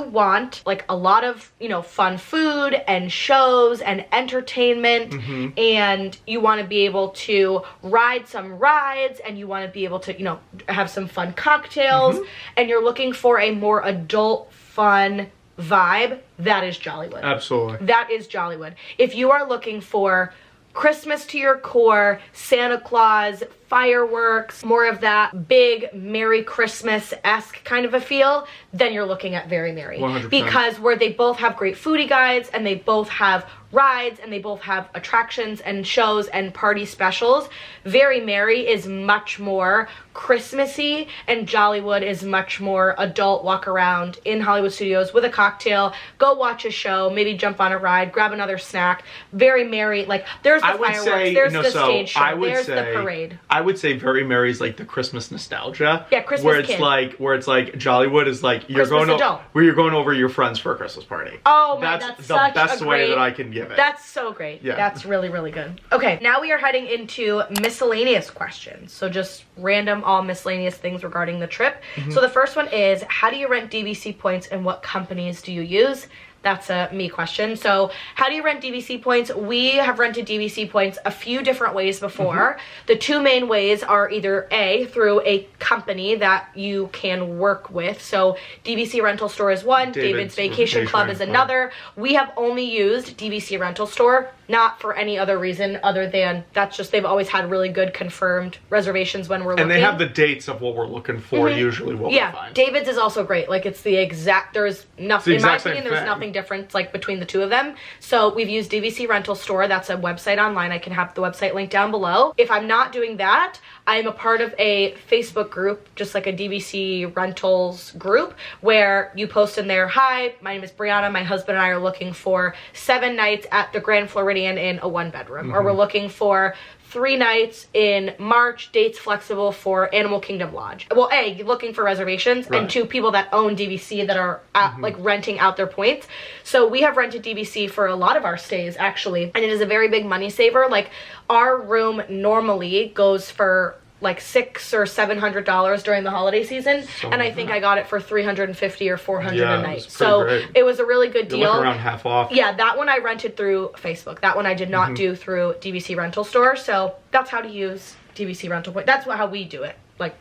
want like a lot of, fun food and shows and entertainment, and you want to be able to ride some rides, and you want to be able to, have some fun cocktails, and you're looking for a more adult, fun vibe, that is Jollywood. Absolutely. That is Jollywood. If you are looking for Christmas to your core, Santa Claus, fireworks, more of that big Merry Christmas-esque kind of a feel, then you're looking at Very Merry. 100%. Because where they both have great foodie guides, and they both have rides, and they both have attractions and shows and party specials, Very Merry is much more Christmassy, and Jollywood is much more adult, walk around in Hollywood Studios with a cocktail, go watch a show, maybe jump on a ride, grab another snack. Very Merry, like, there's the fireworks, there's the stage show, there's the parade. I would say Very Merry is like the Christmas nostalgia. Yeah, Christmas where it's kid. where it's like Jollywood is like you're going over your friends for a Christmas party. Oh my, that's the such best a way great, that I can give it. That's so great. Yeah. That's really, really good. Okay, now we are heading into miscellaneous questions. So just random, all miscellaneous things regarding the trip. So the first one is, how do you rent DVC points, and what companies do you use? That's a me question. So how do you rent DVC points? We have rented DVC points a few different ways before. The two main ways are either A, through a company that you can work with. So DVC Rental Store is one, David's Vacation Club is another. We have only used DVC Rental Store, not for any other reason other than that's just, they've always had really good confirmed reservations when we're looking. And they have the dates of what we're looking for, usually what we find. David's is also great. Like, it's the exact, there's nothing, in my opinion, there's nothing different like between the two of them. So we've used DVC Rental Store. That's a website online. I can have the website link down below. If I'm not doing that, I'm a part of a Facebook group, just like a DVC Rentals group, where you post in there, hi, my name is Brianna, my husband and I are looking for 7 nights at the Grand Floridian in a 1-bedroom, or we're looking for 3 nights in March, dates flexible for Animal Kingdom Lodge. Well, A, you're looking for reservations, and 2, people that own DVC that are like renting out their points. So we have rented DVC for a lot of our stays, actually, and it is a very big money saver. Like, our room normally goes for like $600 or $700 during the holiday season, and I think I got it for $350 or $400 a night. So it was a really good deal. You're around half off. Yeah, that one I rented through Facebook. That one I did not do through DVC Rental Store. So that's how to use DVC Rental Point. That's how we do it. Like,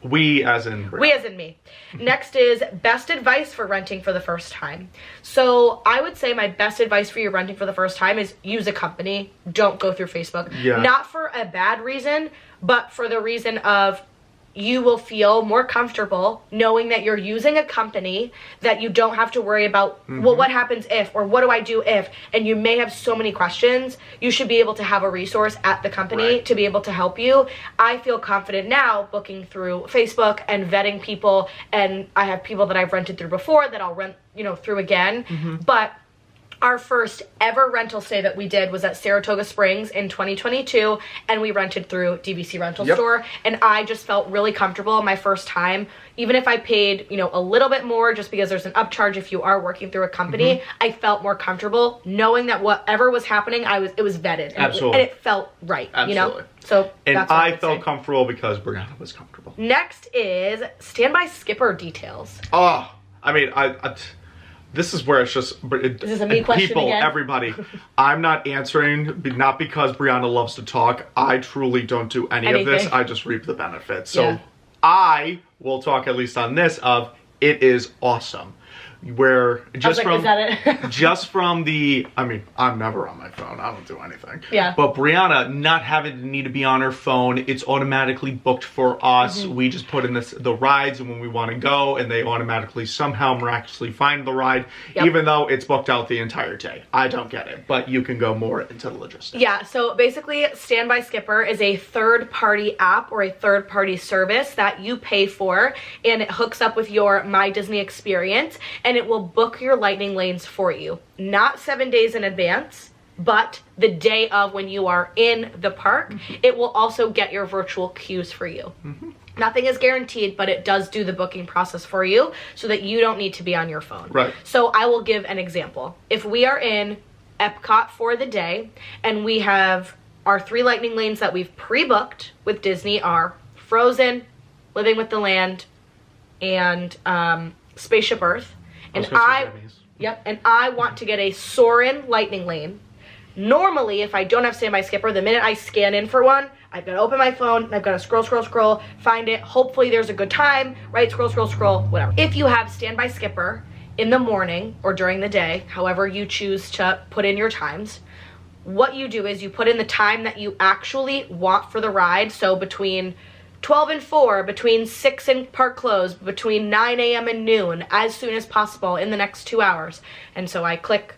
we as in Brianna. We as in me. Next is best advice for renting for the first time. So I would say my best advice for you renting for the first time is use a company. Don't go through Facebook. Yeah. Not for a bad reason, but for the reason of you will feel more comfortable knowing that you're using a company that you don't have to worry about, well, what happens if, or what do I do if, and you may have so many questions. You should be able to have a resource at the company to be able to help you. I feel confident now booking through Facebook and vetting people, and I have people that I've rented through before that I'll rent, through again. But our first ever rental stay that we did was at Saratoga Springs in 2022, and we rented through DVC Rental Store, and I just felt really comfortable my first time. Even if I paid, a little bit more just because there's an upcharge if you are working through a company, I felt more comfortable knowing that whatever was happening, it was vetted. And it felt right, So and I felt comfortable because Brianna was comfortable. Next is standby skipper details. Oh, I mean, this is where it's just... This is a me question people, again. Everybody, I'm not answering, not because Brianna loves to talk. I truly don't do any of this. I just reap the benefits. So I will talk, at least on this, of it is awesome. where just is that it? just from the, I mean, I'm never on my phone. I don't do anything. Yeah. But Brianna not having to need to be on her phone, it's automatically booked for us. We just put in the rides and when we want to go, and they automatically somehow miraculously find the ride, even though it's booked out the entire day. I don't get it, but you can go more into the logistics. Yeah, so basically Standby Skipper is a third-party app or a third-party service that you pay for, and it hooks up with your My Disney experience, and it will book your lightning lanes for you. Not 7 days in advance, but the day of when you are in the park. It will also get your virtual queues for you. Nothing is guaranteed, but it does do the booking process for you so that you don't need to be on your phone. Right. So I will give an example. If we are in Epcot for the day and we have our 3 lightning lanes that we've pre-booked with Disney are Frozen, Living with the Land, and Spaceship Earth. And I want to get a Soarin' lightning lane. Normally, if I don't have Standby Skipper, the minute I scan in for one, I've got to open my phone, I've got to scroll, find it. Hopefully there's a good time, right? Scroll, whatever. If you have Standby Skipper in the morning or during the day, however you choose to put in your times, what you do is you put in the time that you actually want for the ride. So between 12 and 4, between 6 and park close, between 9 a.m. and noon, as soon as possible in the next 2 hours. And so I click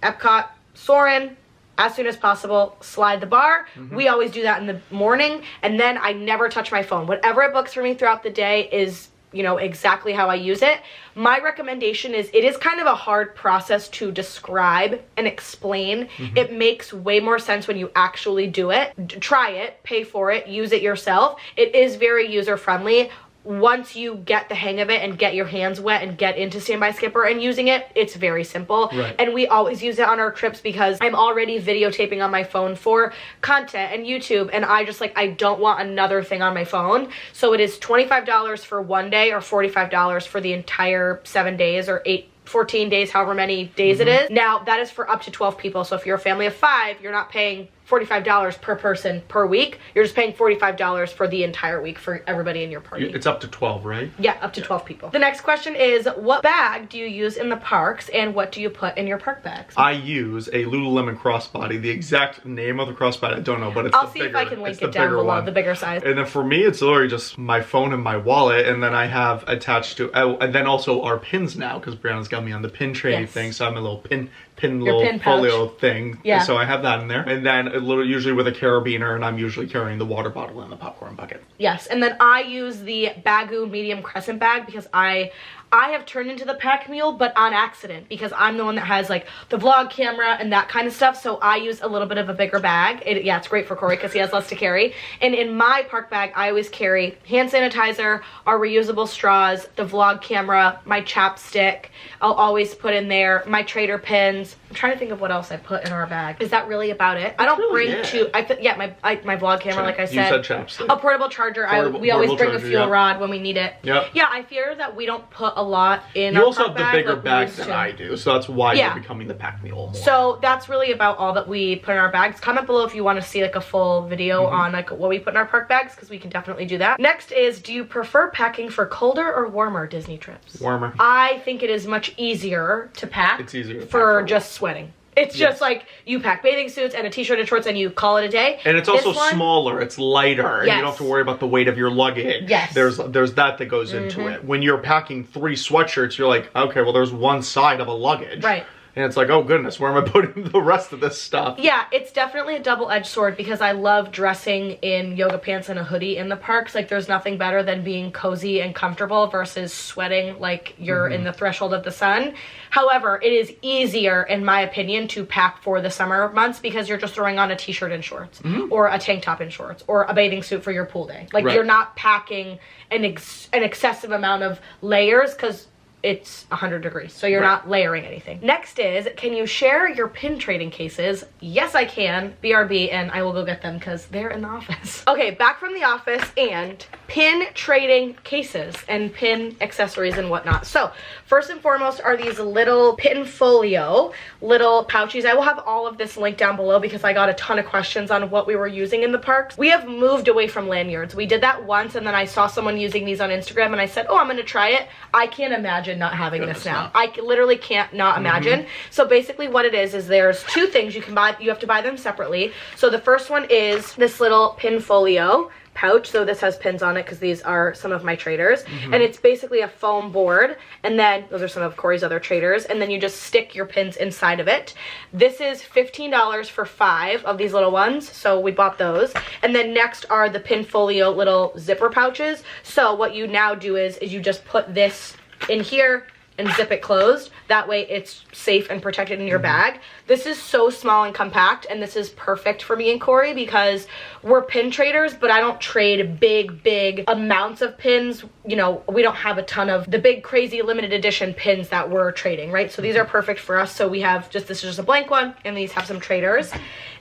Epcot, Soarin', as soon as possible, slide the bar. We always do that in the morning, and then I never touch my phone. Whatever it books for me throughout the day is, you know, exactly how I use it. My recommendation is, it is kind of a hard process to describe and explain. It makes way more sense when you actually do it. Try it, pay for it, use it yourself. It is very user-friendly. Once you get the hang of it and get your hands wet and get into Standby Skipper and using it, it's very simple. Right. And we always use it on our trips because I'm already videotaping on my phone for content and YouTube, and I just I don't want another thing on my phone. So it is $25 for one day or $45 for the entire 7 days or 14 days, however many days it is. Now, that is for up to 12 people. So if you're a family of 5, you're not paying $45 per person per week. You're just paying $45 for the entire week for everybody in your party. It's up to 12, right? Yeah, up to 12 people. The next question is, what bag do you use in the parks and what do you put in your park bags? I use a Lululemon crossbody. The exact name of the crossbody I don't know, but it's I'll see if I can link it down below, the bigger size. And then for me, it's literally just my phone and my wallet, and then I have attached to, and then also our pins now, because Brianna's got me on the pin trading thing, so I'm a little pin folio thing. Yeah. So I have that in there. And then usually with a carabiner, and I'm usually carrying the water bottle and the popcorn bucket. Yes, and then I use the Baggu medium crescent bag because I have turned into the pack mule, but on accident, because I'm the one that has the vlog camera and that kind of stuff. So I use a little bit of a bigger bag. It's great for Corey because he has less to carry. And in my park bag, I always carry hand sanitizer, our reusable straws, the vlog camera, my chapstick. I'll always put in there my trader pins. I'm trying to think of what else I put in our bag. Is that really about it? I don't bring my vlog camera, like I said. You said chapstick. A portable charger. We always bring a fuel rod when we need it. Yep. Yeah, I fear that we don't put a lot in. You also have the bigger bag than I do, so that's why you're becoming the pack mule more. So that's really about all that we put in our bags. Comment below if you want to see a full video on what we put in our park bags, because we can definitely do that. Next is, do you prefer packing for colder or warmer Disney trips? Warmer. I think it is much easier to pack. It's easier to for just sweating. It's just you pack bathing suits and a t-shirt and shorts and you call it a day. And it's also smaller, it's lighter, and you don't have to worry about the weight of your luggage. Yes. There's that goes into it. When you're packing 3 sweatshirts, you're like, okay, well there's one side of a luggage. Right. And it's like, oh goodness, where am I putting the rest of this stuff? Yeah, it's definitely a double-edged sword because I love dressing in yoga pants and a hoodie in the parks. There's nothing better than being cozy and comfortable versus sweating like you're in the threshold of the sun. However, it is easier, in my opinion, to pack for the summer months because you're just throwing on a t-shirt and shorts or a tank top and shorts or a bathing suit for your pool day. You're not packing an excessive amount of layers because it's 100 degrees, so you're not layering anything. Next is, can you share your pin trading cases? Yes, I can. BRB, and I will go get them because they're in the office. Okay, back from the office, and pin trading cases and pin accessories and whatnot. So, first and foremost are these little pin folio, little pouches. I will have all of this linked down below because I got a ton of questions on what we were using in the parks. We have moved away from lanyards. We did that once, and then I saw someone using these on Instagram, and I said, oh, I'm gonna try it. I can't imagine imagine not having this now. I literally can't not imagine. So basically what it is there's two things you can buy. You have to buy them separately. So the first one is this little pin folio pouch. So this has pins on it because these are some of my traders. And it's basically a foam board. And then those are some of Corey's other traders. And then you just stick your pins inside of it. This is $15 for 5 of these little ones. So we bought those. And then next are the pin folio little zipper pouches. So what you now do is you just put this in here and zip it closed. That way it's safe and protected in your bag. This is so small and compact, and this is perfect for me and Corey because we're pin traders, but I don't trade big amounts of pins. You know, we don't have a ton of the big crazy limited edition pins that we're trading, right? So these are perfect for us. So we have this is just a blank one, and these have some traders.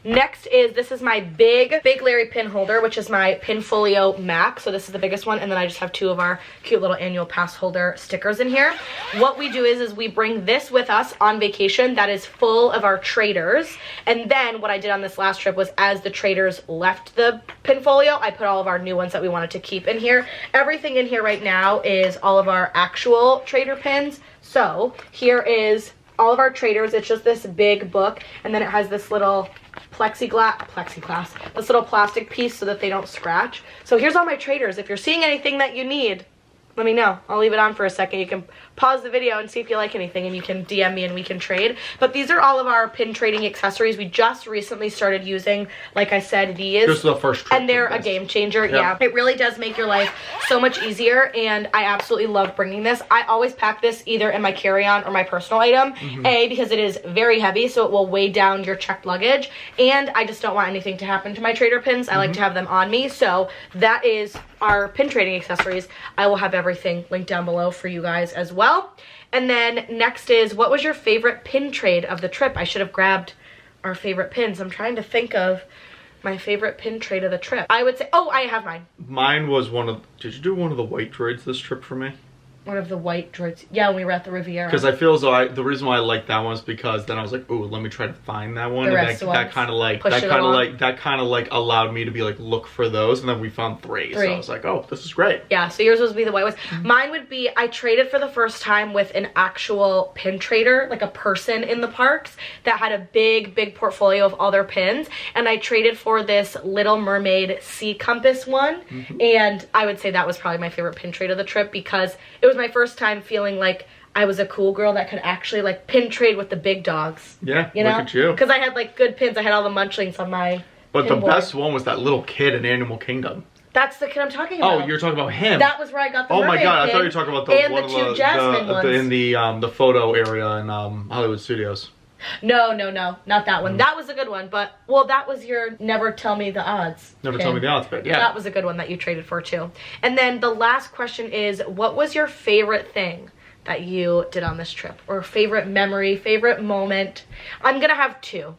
Next is, this is my big Larry pin holder, which is my pin folio max. So this is the biggest one, and then I just have 2 of our cute little annual pass holder stickers in here. What we do is we bring this with us on vacation that is full of our traders. And then what I did on this last trip was, as the traders left the pin folio, I put all of our new ones that we wanted to keep in here. Everything in here right now is all of our actual trader pins. So here is all of our traders. It's just this big book, and then it has this little plexiglass, this little plastic piece so that they don't scratch. So here's all my traders. If you're seeing anything that you need, let me know. I'll leave it on for a second. You can pause the video and see if you like anything, and you can DM me and we can trade. But these are all of our pin trading accessories. We just recently started using, like I said, these. This is the first trip, and they're a game changer. Yeah, it really does make your life so much easier, and I absolutely love bringing this. I always pack this either in my carry-on or my personal item. A, because it is very heavy, so it will weigh down your checked luggage, and I just don't want anything to happen to my trader pins. I like to have them on me. So that is our pin trading accessories. I will have everything linked down below for you guys as well. And then next is, what was your favorite pin trade of the trip? I should have grabbed our favorite pins. I'm trying to think of my favorite pin trade of the trip. I would say, oh, I have mine. Mine was did you do one of the white droids this trip for me? One of the white droids. Yeah, when we were at the Riviera. Because I feel as though the reason why I like that one is because then I was like, ooh, let me try to find that one. And that kind of like allowed me to be like, look for those, and then we found 3. So I was like, oh, this is great. Yeah, so yours would be the white ones. Mine would be, I traded for the first time with an actual pin trader, like a person in the parks that had a big portfolio of all their pins, and I traded for this Little Mermaid sea compass one, and I would say that was probably my favorite pin trade of the trip because it was my first time feeling like I was a cool girl that could actually like pin trade with the big dogs. Yeah, you know? Look at you. Because I had like good pins. I had all the munchlings on my But the best one was that little kid in Animal Kingdom. That's the kid I'm talking about. Oh, you're talking about him. That was where I got the mermaid my god, pin. I thought you were talking about the two Jasmine ones. in the photo area in Hollywood Studios. No, not that one. That was a good one, but, well, that was your Never Tell Me the Odds. Never Tell Me the Odds, but yeah. That was a good one that you traded for, too. And then the last question is, what was your favorite thing that you did on this trip? Or favorite memory, favorite moment? I'm gonna have 2.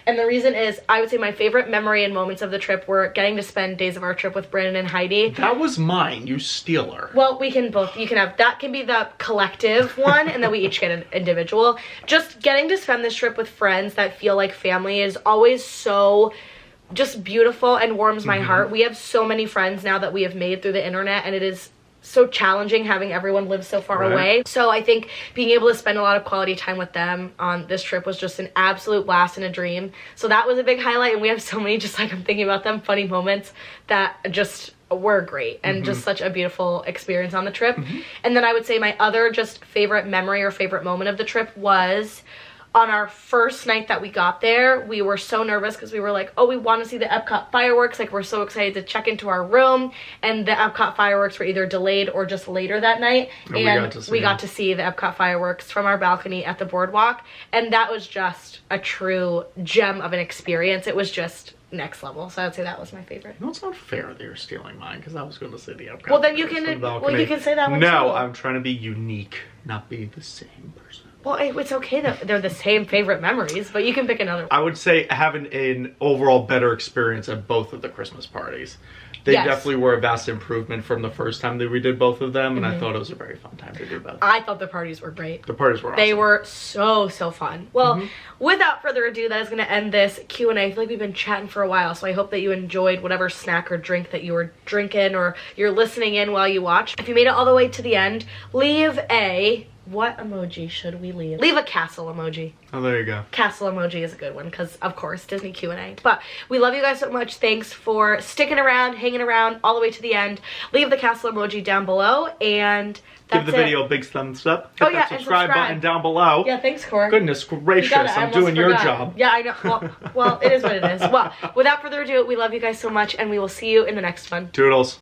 And the reason is, I would say my favorite memory and moments of the trip were getting to spend days of our trip with Brandon and Heidi. That was mine, you stealer. Well, we can both, you can have, that can be the collective one, and then we each get an individual. Just getting to spend this trip with friends that feel like family is always so just beautiful and warms my heart. We have so many friends now that we have made through the internet, and it is so challenging having everyone live so far away. So I think being able to spend a lot of quality time with them on this trip was just an absolute blast and a dream. So that was a big highlight, and we have so many, just like I'm thinking about them, funny moments that just were great and just such a beautiful experience on the trip. And then I would say my other just favorite memory or favorite moment of the trip was on our first night that we got there. We were so nervous because we were like, oh, we want to see the Epcot fireworks. Like, we're so excited to check into our room. And the Epcot fireworks were either delayed or just later that night. And we got to see the Epcot fireworks from our balcony at the boardwalk. And that was just a true gem of an experience. It was just next level. So I would say that was my favorite. No, it's not fair that you're stealing mine because I was going to say the Epcot. Well, then you can. Well, you can say that one. No, too. I'm trying to be unique, not be the same person. Well, it's okay that they're the same favorite memories, but you can pick another one. I would say having an overall better experience at both of the Christmas parties. They definitely were a vast improvement from the first time that we did both of them, and I thought it was a very fun time to do both. I thought the parties were great. The parties were awesome. They were so fun. Well, without further ado, that is going to end this Q&A. I feel like we've been chatting for a while, so I hope that you enjoyed whatever snack or drink that you were drinking or you're listening in while you watch. If you made it all the way to the end, leave a What emoji should we leave? Leave a castle emoji. Oh, there you go. Castle emoji is a good one because, of course, Disney Q&A. But we love you guys so much. Thanks for sticking around, hanging around all the way to the end. Leave the castle emoji down below, and that's Give the video a big thumbs up. Hit that and subscribe button down below. Yeah, thanks, Cora. Goodness gracious, I'm doing your job. Yeah, I know. Well, it is what it is. Well, without further ado, we love you guys so much, and we will see you in the next one. Toodles.